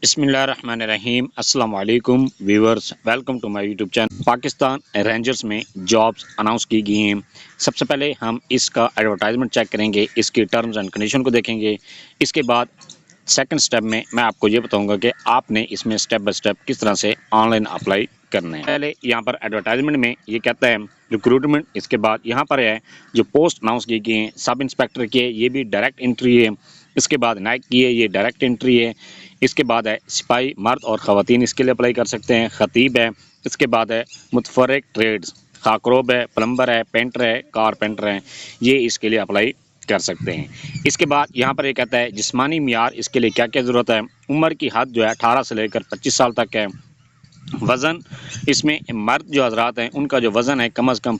बिस्मिल्लाहिर्रहमानिर्रहीम अस्सलाम वालेकुम viewers, welcome to my YouTube channel. Pakistan Rangers में जॉब्स अनाउंस की गई हैं। सबसे पहले हम इसका एडवर्टाइजमेंट चेक करेंगे, इसकी टर्म्स एंड कंडीशन को देखेंगे। इसके बाद सेकंड स्टेप में मैं आपको ये बताऊंगा कि आपने इसमें स्टेप बाय स्टेप किस तरह से ऑनलाइन अप्लाई करना है। पहले यहाँ पर एडवर्टाइजमेंट में ये कहता है रिक्रूटमेंट। इसके बाद यहाँ पर है जो पोस्ट अनाउंस की गई हैं, सब इंस्पेक्टर की है, ये भी डायरेक्ट एंट्री है। इसके बाद नाइक की है, ये डायरेक्ट एंट्री है। इसके बाद है सिपाही, मर्द और ख़वातीन इसके लिए अप्लाई कर सकते हैं। ख़तीब है। इसके बाद है मुतफर्रिक ट्रेड्स, खाकरोब है, प्लम्बर है, पेंटर है, कारपेंटर है, ये इसके लिए अप्लाई कर सकते हैं। इसके बाद यहाँ पर ये कहता है जिस्मानी मियार, इसके लिए क्या क्या ज़रूरत है। उम्र की हद जो है 18 से लेकर 25 साल तक है। वज़न, इसमें मर्द जो हजरात हैं उनका जो वज़न है कम से कम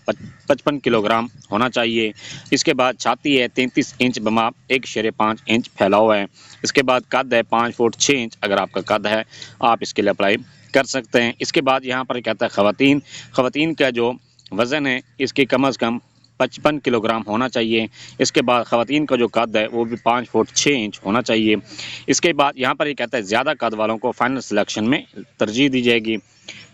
55 किलोग्राम होना चाहिए। इसके बाद छाती है 33 इंच बमा 1.5 इंच फैला हुआ है। इसके बाद कद है 5 फुट 6 इंच, अगर आपका कद है आप इसके लिए अप्लाई कर सकते हैं। इसके बाद यहाँ पर कहता है ख़वातीन, ख़वातीन का जो वज़न है इसकी कम से कम 55 किलोग्राम होना चाहिए। इसके बाद ख़वातीन का जो कद है वो भी 5 फुट 6 इंच होना चाहिए। इसके बाद यहाँ पर ये कहता है ज़्यादा कद वालों को फाइनल सिलेक्शन में तरजीह दी जाएगी।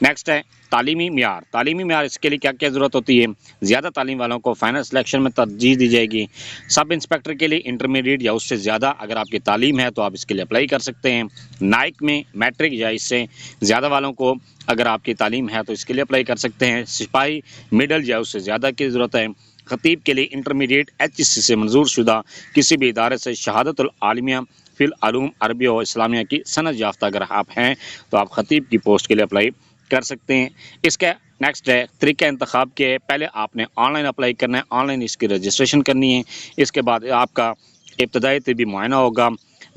नेक्स्ट है तालीमी मियार। तालीमी मियार, इसके लिए क्या क्या ज़रूरत होती है। ज़्यादा तालीम वालों को फाइनल सिलेक्शन में तरजीह दी जाएगी। सब इंस्पेक्टर के लिए इंटरमीडिएट या उससे ज़्यादा अगर आपकी तालीम है तो आप इसके लिए अप्लाई कर सकते हैं। नाइक में मैट्रिक या इससे ज़्यादा वालों को अगर आपकी तालीम है तो इसके लिए अप्लाई कर सकते हैं। सिपाही मिडल या उससे ज़्यादा की ज़रूरत है। ख़तीब के लिए इंटरमीडिएट HSC से मंजूर शुदा किसी भी इदारे से शहादतुल आलिमिया फिल आलूम अरबी और इस्लामिया की सनद याफ्ता अगर आप हैं तो आप ख़तीब की पोस्ट के लिए अप्लाई कर सकते हैं। इसका नेक्स्ट है तरीका इंतखाब के। पहले आपने ऑनलाइन अप्लाई करना है, ऑनलाइन इसकी रजिस्ट्रेशन करनी है। इसके बाद आपका इब्तदाई तिबी मुआयना होगा,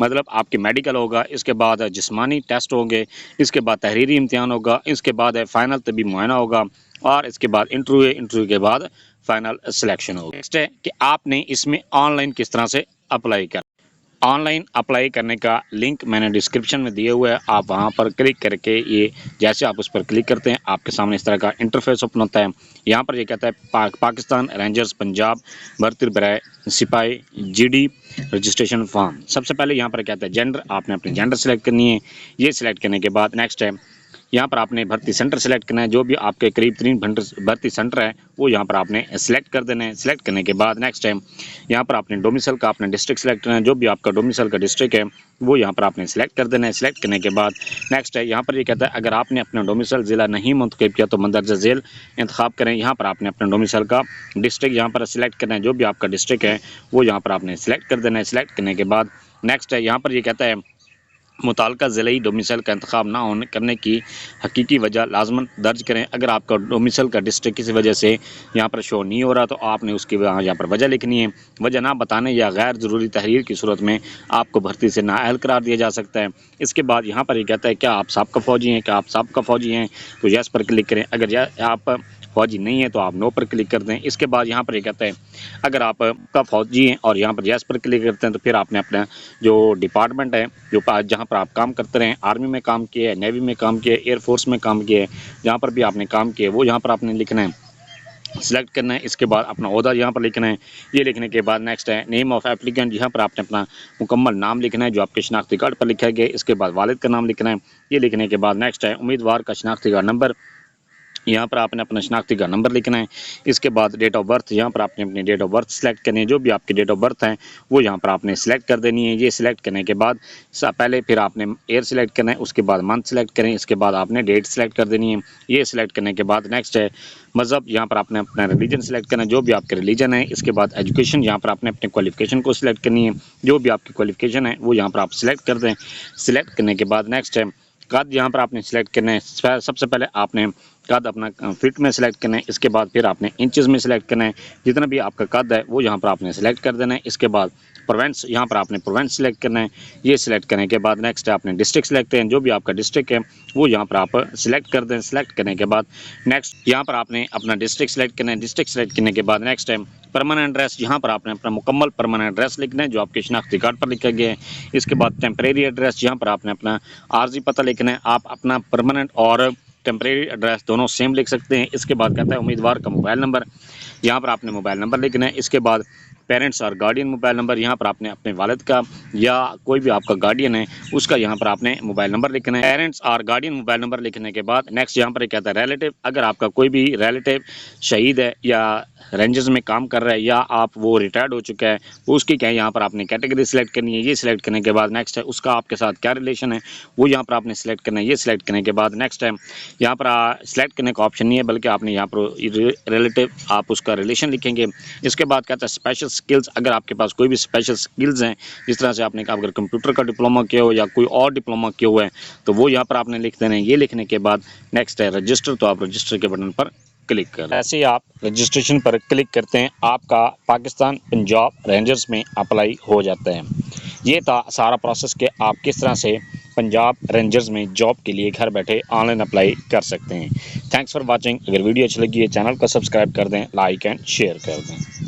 मतलब आपके मेडिकल होगा। इसके बाद जिस्मानी टेस्ट होंगे। इसके बाद तहरीरी इम्तिहान होगा। इसके बाद है फ़ाइनल तिबी मुआयना होगा और इसके बाद इंटरव्यू है। इंटरव्यू के बाद फाइनल सिलेक्शन होगा। नेक्स्ट है कि आपने इसमें ऑनलाइन किस तरह से अप्लाई कर। ऑनलाइन अप्लाई करने का लिंक मैंने डिस्क्रिप्शन में दिए हुए है, आप वहां पर क्लिक करके ये जैसे आप उस पर क्लिक करते हैं आपके सामने इस तरह का इंटरफेस ओपन होता है। यहाँ पर ये कहता है पाकिस्तान रेंजर्स पंजाब भर्ती बराए सिपाही GD रजिस्ट्रेशन फॉर्म। सबसे पहले यहाँ पर कहता है जेंडर, आपने अपनी जेंडर सेलेक्ट करनी है। ये सिलेक्ट करने के बाद नेक्स्ट है यहाँ पर आपने भर्ती सेंटर सेलेक्ट करना है। जो भी आपके करीब तरीन भर्ती सेंटर है वो यहाँ पर आपने सेलेक्ट कर देना है। सेलेक्ट करने के बाद नेक्स्ट है यहाँ पर आपने डोमिसाइल का आपने डिस्ट्रिक्ट सेलेक्ट करना है। जो भी आपका डोमिसाइल का डिस्ट्रिक्ट है वो यहाँ पर आपने सेलेक्ट कर देना है। सेलेक्ट करने के बाद नेक्स्ट है यहाँ पर ये कहता है अगर आपने अपना डोमिसाइल ज़िला नहीं मुंतखब किया तो मंदरजा झेल इंतखाब करें। यहाँ पर आपने अपना डोमिसाइल का डिस्ट्रिक्ट यहाँ पर सेलेक्ट करना है। जो भी आपका डिस्ट्रिक्ट है वो यहाँ पर आपने सेलेक्ट कर देना है। सेलेक्ट करने के बाद नेक्स्ट है यहाँ पर ये कहता है मुताल्लिका ज़िले डोमिसाइल का इंतखाब ना होने करने की हकीकी वजह लाजमन दर्ज करें। अगर आपका डोमिसाइल का डिस्ट्रिक्ट किसी वजह से यहाँ पर शो नहीं हो रहा तो आपने उसकी यहाँ पर वजह लिखनी है। वजह ना बताने या गैर ज़रूरी तहरीर की सूरत में आपको भर्ती से नाअहल करार दिया जा सकता है। इसके बाद यहाँ पर ये कहता है क्या आप साबका फ़ौजी हैं, क्या आप साबका फ़ौजी हैं तो यस पर क्लिक करें। अगर आप फ़ौजी नहीं है तो आप नो पर क्लिक कर दें। इसके बाद यहाँ पर ये कहता है अगर आप का फ़ौजी हैं और यहाँ पर यस पर क्लिक करते हैं तो फिर आपने अपना जो डिपार्टमेंट है जो जहाँ पर आप काम करते रहे, आर्मी में काम किया है, नेवी में काम किया है, एयरफोर्स में काम किया है, जहाँ पर भी आपने काम किया है वो यहाँ पर आपने लिखना है, सिलेक्ट करना है। इसके बाद अपना ओहदा यहाँ पर लिखना है। ये लिखने के बाद नेक्स्ट है नेम ऑफ एप्लीकेंट, यहाँ पर आपने अपना मुकम्मल नाम लिखना है जो आपके शनाख्ती कार्ड पर लिखा गया है। इसके बाद वालिद का नाम लिखना है। ये लिखने के बाद नेक्स्ट है उम्मीदवार का शनाख्ती कार्ड नंबर, यहाँ पर आपने अपना शनाख्ती का नंबर लिखना है। इसके बाद डेट ऑफ बर्थ, यहाँ पर आपने अपनी डेट ऑफ बर्थ सेलेक्ट करनी है। जो भी आपकी डेट ऑफ बर्थ है वो यहाँ पर आपने सेलेक्ट कर देनी है। ये सिलेक्ट करने के बाद पहले फिर आपने ईयर सेलेक्ट करना है, उसके बाद मंथ सेलेक्ट करें, इसके बाद आपने डेट सेलेक्ट कर देनी है। ये सिलेक्ट करने के बाद नेक्स्ट है मज़हब, यहाँ पर आपने अपना रिलीजन सेलेक्ट करना है, जो भी आपके रिलीजन है। इसके बाद एजुकेशन, यहाँ पर आपने अपने क्वालिफिकेशन को सिलेक्ट करनी है। जो भी आपकी क्वालिफिकेशन है वो यहाँ पर आप सिलेक्ट कर दें। सिलेक्ट करने के बाद नेक्स्ट है कद, यहाँ पर आपने सेलेक्ट करना है। सबसे पहले आपने कद अपना फिट में सेलेक्ट करना है। इसके बाद फिर आपने इंचेस में सेलेक्ट करना है। जितना भी आपका कद है वो यहाँ पर आपने सेलेक्ट कर देना है। इसके बाद प्रोवेंस, यहाँ पर आपने प्रोवेंस सेलेक्ट करना है। ये सिलेक्ट करने के बाद नेक्स्ट है आपने डिस्ट्रिक्ट सेलेक्ट करें। जो भी आपका डिस्ट्रिक्ट है वो यहाँ पर आप सिलेक्ट कर दें। सेलेक्ट करने के बाद नेक्स्ट यहाँ पर आपने अपना डिस्ट्रिक्ट सेलेक्ट करना है। डिस्ट्रिक्ट सेलेक्ट करने के बाद नेक्स्ट है परमानेंट एड्रेस, यहाँ पर आपने अपना मुकम्मल परमानेंट एड्रेस लिखना है जो आपके शनाख्ती कार्ड पर लिखा गया है। इसके बाद टेम्परेरी एड्रेस, यहाँ पर आपने अपना आर्जी पता लिखना है। आप अपना परमानेंट और टेम्परेरी एड्रेस दोनों सेम लिख सकते हैं। इसके बाद कहता है उम्मीदवार का मोबाइल नंबर, यहाँ पर आपने मोबाइल नंबर लिखना है। इसके बाद पेरेंट्स और गार्डियन मोबाइल नंबर, यहाँ पर आपने अपने वालिद का या कोई भी आपका गार्डियन है उसका यहाँ पर आपने मोबाइल नंबर लिखना है। पेरेंट्स और गार्डियन मोबाइल नंबर लिखने के बाद नेक्स्ट यहाँ पर एक कहता है रिलेटिव। अगर आपका कोई भी रिलेटिव शहीद है या रेंजर्स में काम कर रहा है या आप वो रिटायर्ड हो चुका है, उसकी क्या है यहाँ पर आपने कैटेगरी सिलेक्ट करनी है। ये सिलेक्ट करने के बाद नेक्स्ट है उसका आपके साथ क्या रिलेशन है वो यहाँ पर आपने सिलेक्ट करना है। ये सिलेक्ट करने के बाद नेक्स्ट है यहाँ पर सिलेक्ट करने का ऑप्शन नहीं है, बल्कि आपने यहाँ पर रिलेटिव आप उसका रिलेशन लिखेंगे। इसके बाद कहता है स्पेशल स्किल्स। अगर आपके पास कोई भी स्पेशल स्किल्स हैं, जिस तरह से आपने अगर कंप्यूटर का डिप्लोमा किया हो या कोई और डिप्लोमा किया हुआ है, तो वो यहाँ पर आपने लिख देना है। ये लिखने के बाद नेक्स्ट है रजिस्टर, तो आप रजिस्टर के बटन पर क्लिक करें। ऐसे ही आप रजिस्ट्रेशन पर क्लिक करते हैं, आपका पाकिस्तान पंजाब रेंजर्स में अप्लाई हो जाता है। ये था सारा प्रोसेस कि आप किस तरह से पंजाब रेंजर्स में जॉब के लिए घर बैठे ऑनलाइन अप्लाई कर सकते हैं। Thanks for watching. अगर वीडियो अच्छी लगी है चैनल को सब्सक्राइब कर दें, लाइक एंड शेयर कर दें।